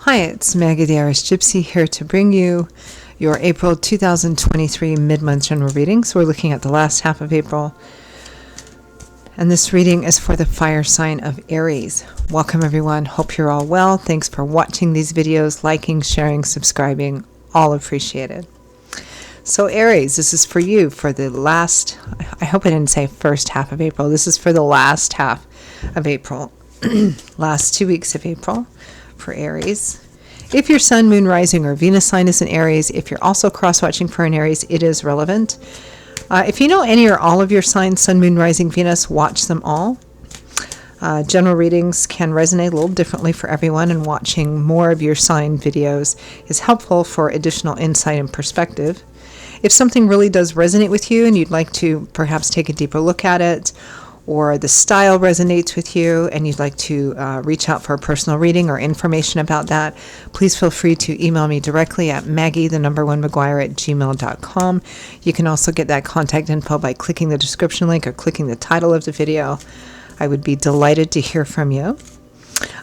Hi, it's Maggie the Irish Gypsy here to bring you your April 2023 mid-month general reading. So we're looking at the last half of April. And this reading is for the fire sign of Aries. Welcome everyone. Hope you're all well. Thanks for watching these videos, liking, sharing, subscribing. All appreciated. So Aries, this is for you for the last, I hope I didn't say first half of April. This is for the last half of April. Last 2 weeks of April for Aries. If your sun, moon, rising, or Venus sign is in Aries, if you're also cross-watching for an Aries, it is relevant. If you know any or all of your signs, sun, moon, rising, Venus, watch them all. General readings can resonate a little differently for everyone, and watching more of your sign videos is helpful for additional insight and perspective. If something really does resonate with you and you'd like to perhaps take a deeper look at it, or the style resonates with you and you'd like to reach out for a personal reading or information about that, please feel free to email me directly at maggie1maguire@gmail.com. You can also get that contact info by clicking the description link or clicking the title of the video. I would be delighted to hear from you.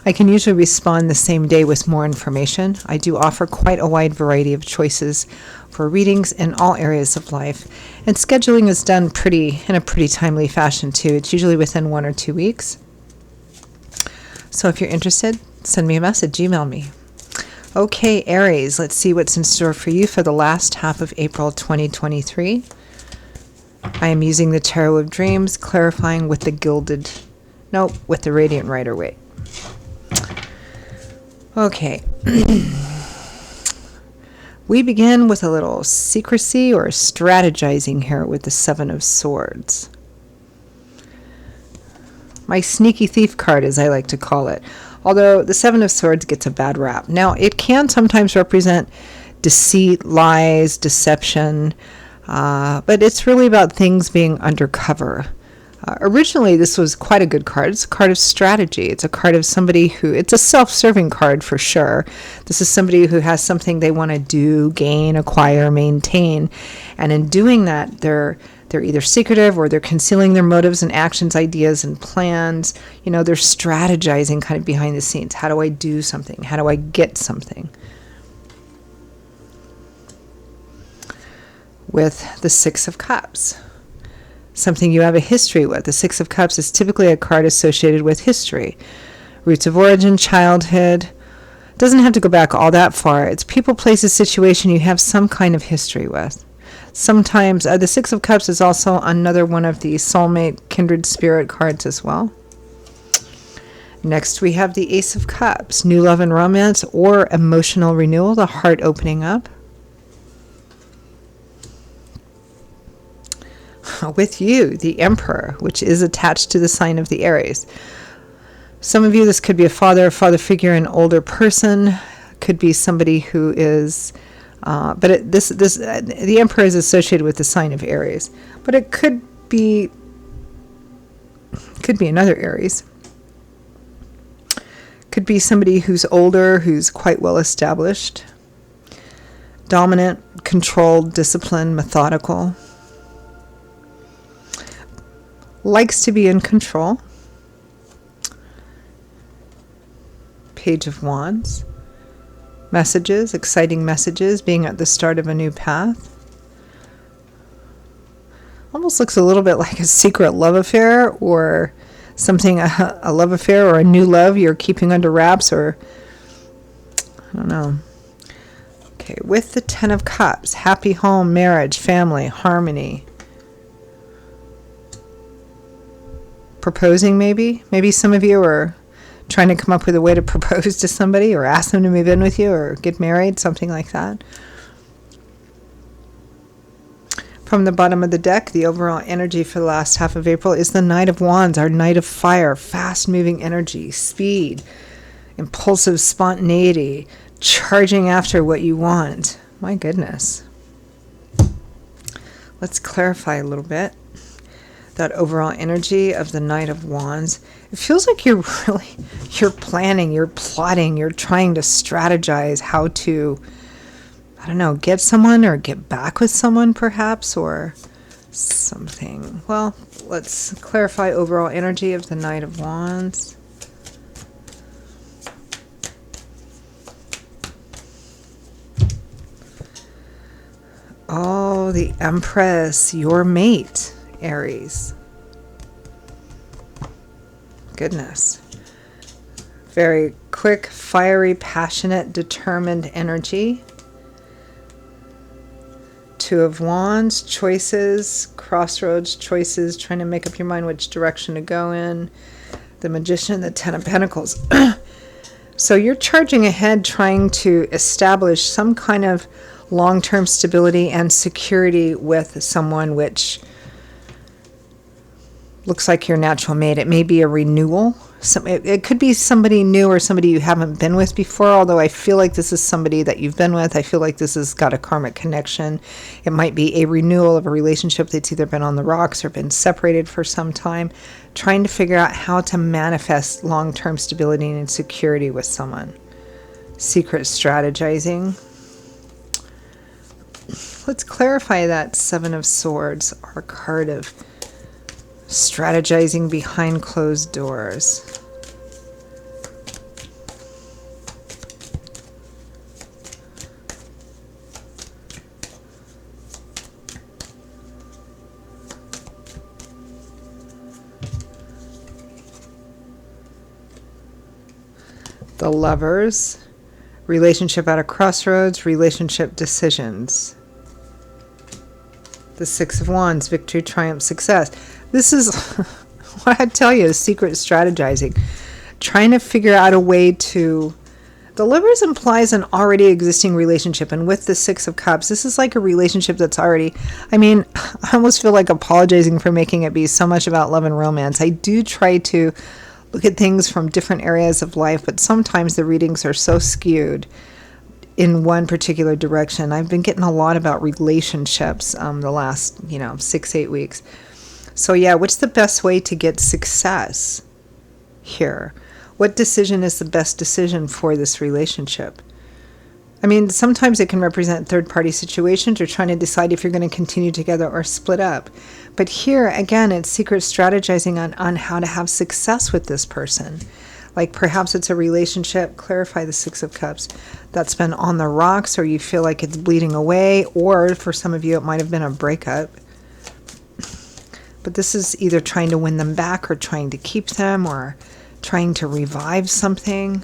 I can usually respond the same day with more information. I do offer quite a wide variety of choices for readings in all areas of life, and scheduling is done in a pretty timely fashion too. It's usually within 1 or 2 weeks. So if you're interested, send me a message, email me. Okay, Aries, let's see what's in store for you for the last half of April 2023. I am using the Tarot of Dreams, clarifying with the with the Radiant Rider-Waite. Okay. We begin with a little secrecy or strategizing here with the Seven of Swords. My sneaky thief card, as I like to call it. Although the Seven of Swords gets a bad rap. Now, it can sometimes represent deceit, lies, deception, but it's really about things being undercover. Originally, this was quite a good card. It's a card of strategy. It's a card of somebody it's a self-serving card for sure. This is somebody who has something they want to do, gain, acquire, maintain. And in doing that, they're either secretive or they're concealing their motives and actions, ideas and plans. You know, they're strategizing kind of behind the scenes. How do I do something? How do I get something? With the Six of Cups. Something you have a history with. The Six of Cups is typically a card associated with history. Roots of origin, childhood. It doesn't have to go back all that far. It's people, places, situation you have some kind of history with. Sometimes the Six of Cups is also another one of the soulmate, kindred spirit cards as well. Next we have the Ace of Cups. New love and romance or emotional renewal, the heart opening up. With you, the Emperor, which is attached to the sign of the Aries. Some of you, this could be a father figure, an older person, could be somebody who is, the Emperor is associated with the sign of Aries, but it could be another Aries. Could be somebody who's older, who's quite well established, dominant, controlled, disciplined, methodical. Likes to be in control. Page of Wands. Messages, exciting messages, being at the start of a new path. Almost looks a little bit like a secret love affair or something, a love affair or a new love you're keeping under wraps, or I don't know. Okay, with the Ten of Cups, happy home, marriage, family, harmony. Proposing, maybe some of you are trying to come up with a way to propose to somebody or ask them to move in with you or get married, something like that. From the bottom of the deck, the overall energy for the last half of April is the Knight of Wands, our Knight of Fire, fast-moving energy, speed, impulsive spontaneity, charging after what you want. My goodness. Let's clarify a little bit. That overall energy of the Knight of Wands. It feels like you're planning, you're plotting, you're trying to strategize how to, I don't know, get someone or get back with someone perhaps, or something. Well, let's clarify overall energy of the Knight of Wands. the Empress, your mate, Aries. Goodness. Very quick, fiery, passionate, determined energy. Two of Wands, choices, crossroads, choices, trying to make up your mind which direction to go in. The Magician, the Ten of Pentacles. So you're charging ahead, trying to establish some kind of long-term stability and security with someone, which looks like your natural mate. It may be a renewal. It could be somebody new or somebody you haven't been with before, although I feel like this is somebody that you've been with. I feel like this has got a karmic connection. It might be a renewal of a relationship that's either been on the rocks or been separated for some time, trying to figure out how to manifest long-term stability and security with someone. Secret strategizing. Let's clarify that Seven of Swords, our card of strategizing behind closed doors. The Lovers, relationship at a crossroads, relationship decisions. The Six of Wands, victory, triumph, success. This is what I tell you is secret strategizing. Trying to figure out a way to... The Lovers implies an already existing relationship. And with the Six of Cups, this is like a relationship that's already... I mean, I almost feel like apologizing for making it be so much about love and romance. I do try to look at things from different areas of life, but sometimes the readings are so skewed in one particular direction. I've been getting a lot about relationships the last, 6-8 weeks. So yeah, what's the best way to get success here? What decision is the best decision for this relationship? I mean, sometimes it can represent third-party situations or trying to decide if you're going to continue together or split up. But here, again, it's secret strategizing on how to have success with this person. Like perhaps it's a relationship, clarify the Six of Cups, that's been on the rocks or you feel like it's bleeding away, or for some of you it might have been a breakup. But this is either trying to win them back or trying to keep them or trying to revive something.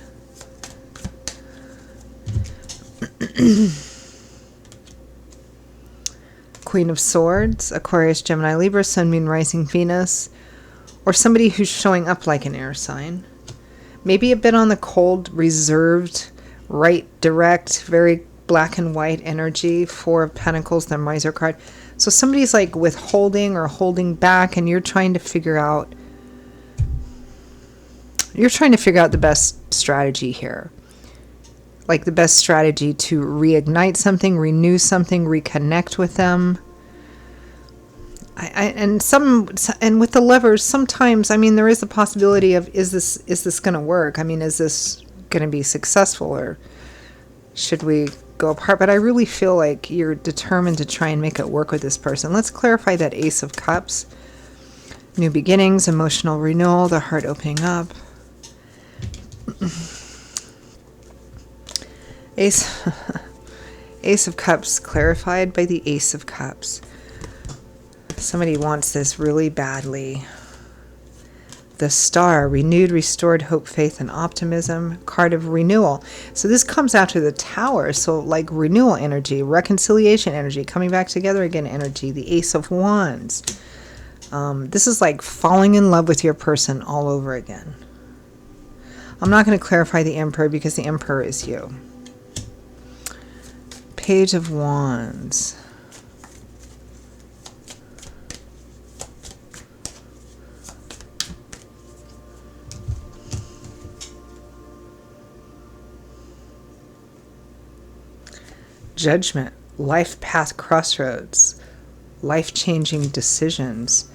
Queen of Swords, Aquarius, Gemini, Libra, Sun, Moon, Rising, Venus, or somebody who's showing up like an air sign. Maybe a bit on the cold, reserved, right, direct, very black and white energy. Four of Pentacles, the Miser card. So somebody's like withholding or holding back, and you're trying to figure out the best strategy here. Like the best strategy to reignite something, renew something, reconnect with them. And with the Lovers, sometimes, I mean, there is the possibility of, is this going to work? I mean, is this going to be successful, or should we go apart? But I really feel like you're determined to try and make it work with this person. Let's clarify that Ace of Cups. New beginnings, emotional renewal, the heart opening up. Ace of Cups clarified by the Ace of Cups. Somebody wants this really badly. The Star, renewed, restored hope, faith, and optimism. Card of renewal. So this comes after the Tower. So like renewal energy, reconciliation energy, coming back together again energy. The Ace of Wands. This is like falling in love with your person all over again. I'm not going to clarify the Emperor because the Emperor is you. Page of Wands. Judgment, life path crossroads, life-changing decisions.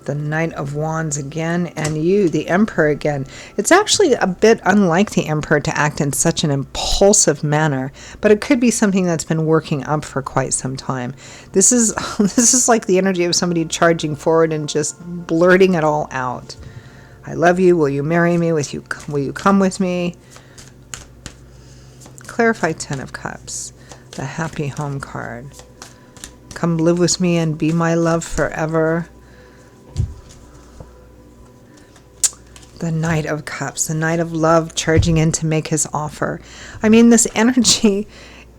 The Knight of Wands again, and you, the Emperor again. It's actually a bit unlike the Emperor to act in such an impulsive manner, but it could be something that's been working up for quite some time. This is like the energy of somebody charging forward and just blurting it all out. I love you. Will you marry me? Will you come with me? Clarify Ten of Cups. The Happy Home card. Come live with me and be my love forever. The Knight of Cups, the Knight of Love charging in to make his offer. I mean, this energy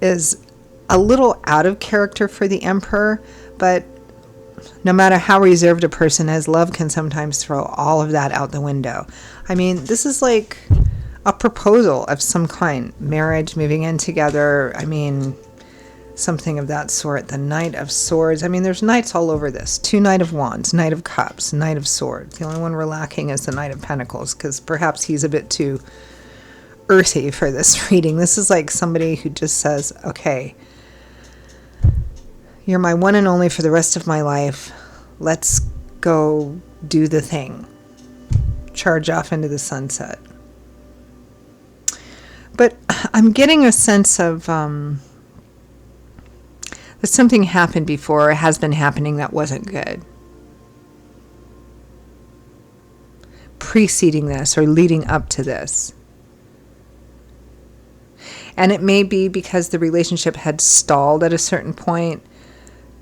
is a little out of character for the Emperor, but no matter how reserved a person is, love can sometimes throw all of that out the window. I mean, this is like a proposal of some kind. Marriage, moving in together. I mean, something of that sort. The Knight of Swords. I mean, there's knights all over this. 2 Knight of Wands, Knight of Cups, Knight of Swords. The only one we're lacking is the Knight of Pentacles, because perhaps he's a bit too earthy for this reading. This is like somebody who just says, okay, you're my one and only for the rest of my life. Let's go do the thing. Charge off into the sunset. But I'm getting a sense of that something happened before, or has been happening that wasn't good. Preceding this or leading up to this. And it may be because the relationship had stalled at a certain point.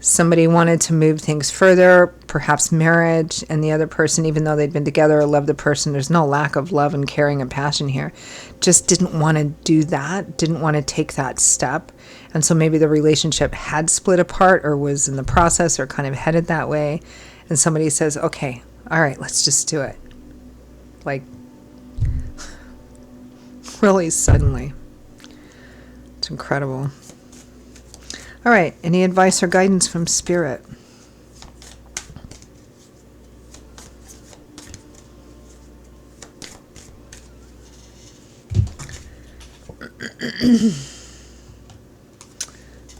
Somebody wanted to move things further, perhaps marriage, and the other person, even though they'd been together or loved the person, there's no lack of love and caring and passion here, just didn't want to do that, didn't want to take that step. And so maybe the relationship had split apart or was in the process or kind of headed that way. And somebody says, okay, all right, let's just do it. Like, really suddenly. It's incredible. All right, any advice or guidance from Spirit?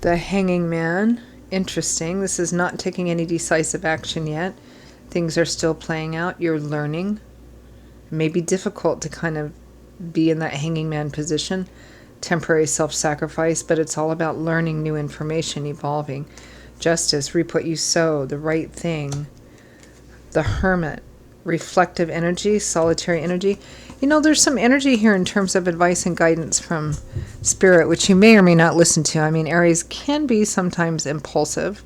The Hanging Man. Interesting. This is not taking any decisive action yet. Things are still playing out. You're learning. It may be difficult to kind of be in that hanging man position. Temporary self-sacrifice, but it's all about learning new information, evolving. Justice, reap what you sow, the right thing. The Hermit, reflective energy, solitary energy. You know, there's some energy here in terms of advice and guidance from Spirit, which you may or may not listen to. I mean, Aries can be sometimes impulsive,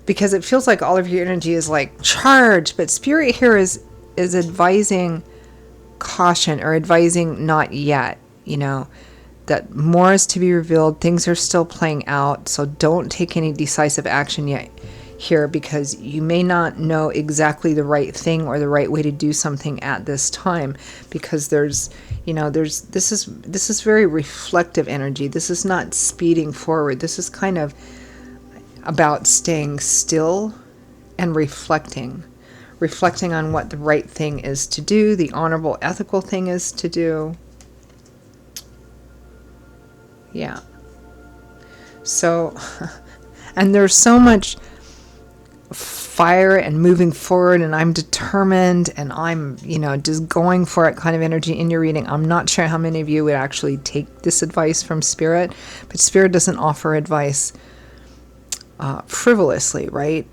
because it feels like all of your energy is like charged, but Spirit here is advising caution, or advising not yet, you know, that more is to be revealed. Things are still playing out, so don't take any decisive action yet here, because you may not know exactly the right thing or the right way to do something at this time, because this is very reflective energy. This is not speeding forward. This is kind of about staying still and reflecting on what the right thing is to do, the honorable, ethical thing is to do. Yeah. So, and there's so much fire and moving forward, and I'm determined, and I'm, just going for it kind of energy in your reading. I'm not sure how many of you would actually take this advice from Spirit, but Spirit doesn't offer advice frivolously, right?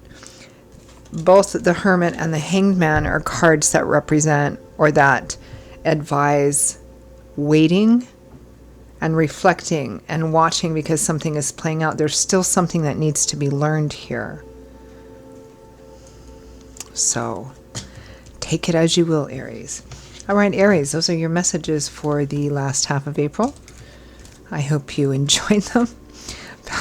Both the Hermit and the Hanged Man are cards that represent or that advise waiting and reflecting and watching, because something is playing out. There's still something that needs to be learned here. So take it as you will, Aries. All right, Aries, those are your messages for the last half of April. I hope you enjoyed them.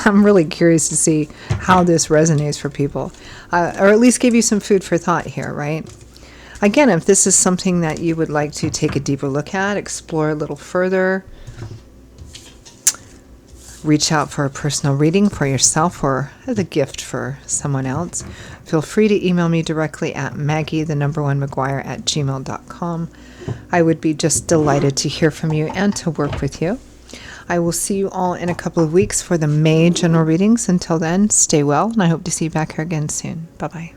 I'm really curious to see how this resonates for people, or at least give you some food for thought here, right? Again, if this is something that you would like to take a deeper look at, explore a little further, reach out for a personal reading for yourself or as a gift for someone else, feel free to email me directly at Maggie1McGuire@gmail.com. I would be just delighted to hear from you and to work with you. I will see you all in a couple of weeks for the May general readings. Until then, stay well, and I hope to see you back here again soon. Bye-bye.